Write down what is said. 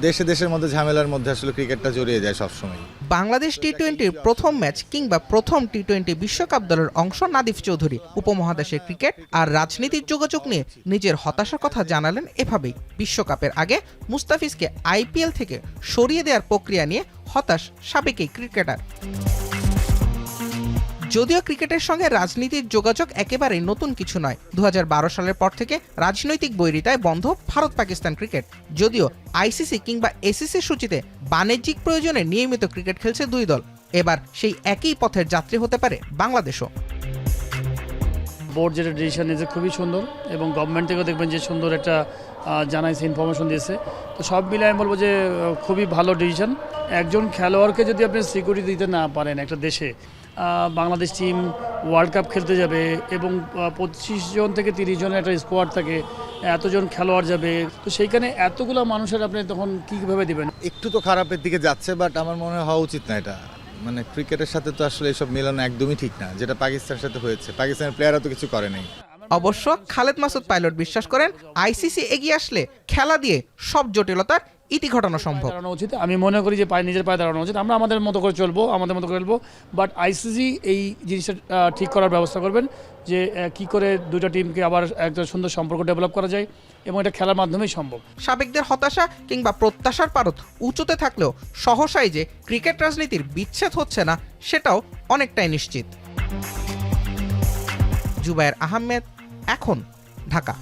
দেশে দেশের মধ্যে ঝামেলার মধ্যে আসলে ক্রিকেটটা জড়িয়ে যায় সবসময়। বাংলাদেশ টি-20 প্রথম ম্যাচ কিংবা প্রথম টি-20 বিশ্বকাপ দলের অংশ নাদিফ চৌধুরী উপমহাদেশের ক্রিকেট আর রাজনীতির যোগাযোগ নিয়ে নিজের হতাশার কথা জানালেন এভাবেই। বিশ্বকাপের আগে মুস্তাফিজকে আইপিএল থেকে সরিয়ে দেওয়ার প্রক্রিয়া নিয়ে হতাশ সাবেক এই ক্রিকেটার। যদিও ক্রিকেটের সঙ্গে রাজনীতির যোগাযোগ একেবারেই নতুন কিছু নয়। 2012 সালের পর থেকে রাজনৈতিক বৈরিতায় বন্ধ ভারত পাকিস্তান ক্রিকেট। যদিও আইসিসি কিংবা এসিসির সূচিতে বাণিজ্যিক প্রয়োজনে নিয়মিত ক্রিকেট খেলছে দুই দল। এবার সেই একই পথের যাত্রী হতে পারে বাংলাদেশও। বোর্ড যেটা ডিসিশন নিয়েছে খুবই সুন্দর, এবং গভর্নমেন্ট থেকেও দেখবেন যে সুন্দর একটা জানাইছে, ইনফরমেশন দিয়েছে। তো সব মিলে আমি বলবো যে খুবই ভালো ডিসিশন। একজন খেলোয়াড়কে যদি আপনি সিকিউরিটি দিতে না পারেন একটা দেশে, বাংলাদেশ টিম ওয়ার্ল্ড কাপ খেলতে যাবে এবং 25 জন থেকে 30 জনের একটা স্কোয়াড থাকে, এতজন খেলোয়াড় যাবে, তো সেইখানে এতগুলো মানুষের আপনি তখন কীভাবে দেবেন? একটু তো খারাপের দিকে যাচ্ছে, বাট আমার মনে হয় হওয়া উচিত না এটা। মানে ক্রিকেটের সাথে তো আসলে এসব মেলানো একদমই ঠিক না, যেটা পাকিস্তানের সাথে হয়েছে। পাকিস্তানের প্লেয়াররা তো কিছু করে নাই। অবশ্য খালেদ মাসুদ পাইলট বিশ্বাস করেন আইসিসি এগিয়ে আসলে খেলা দিয়ে সব জটিলতার ইতি ঘটানো সম্ভব। দাঁড়ানো উচিত, আমি মনে করি যে নিজের পায়ে দাঁড়ানো উচিত। আমরা আমাদের মতো করে চলবো, আমাদের মতো করে খেলবো, বাট আইসিসি এই জিনিসটা ঠিক করার ব্যবস্থা করবেন যে কি করে দুইটা টিমকে আবার একটা সুন্দর সম্পর্ক ডেভেলপ করা যায়, এবং এটা খেলার মাধ্যমেই সম্ভব। সাবেকদের হতাশা কিংবা প্রত্যাশার পারদ উঁচুতে থাকলেও সহসাই যে ক্রিকেট রাজনীতির বিচ্ছেদ হচ্ছে না সেটাও অনেকটাই নিশ্চিত। জুবায়ের আহমেদ, এখন, ঢাকা।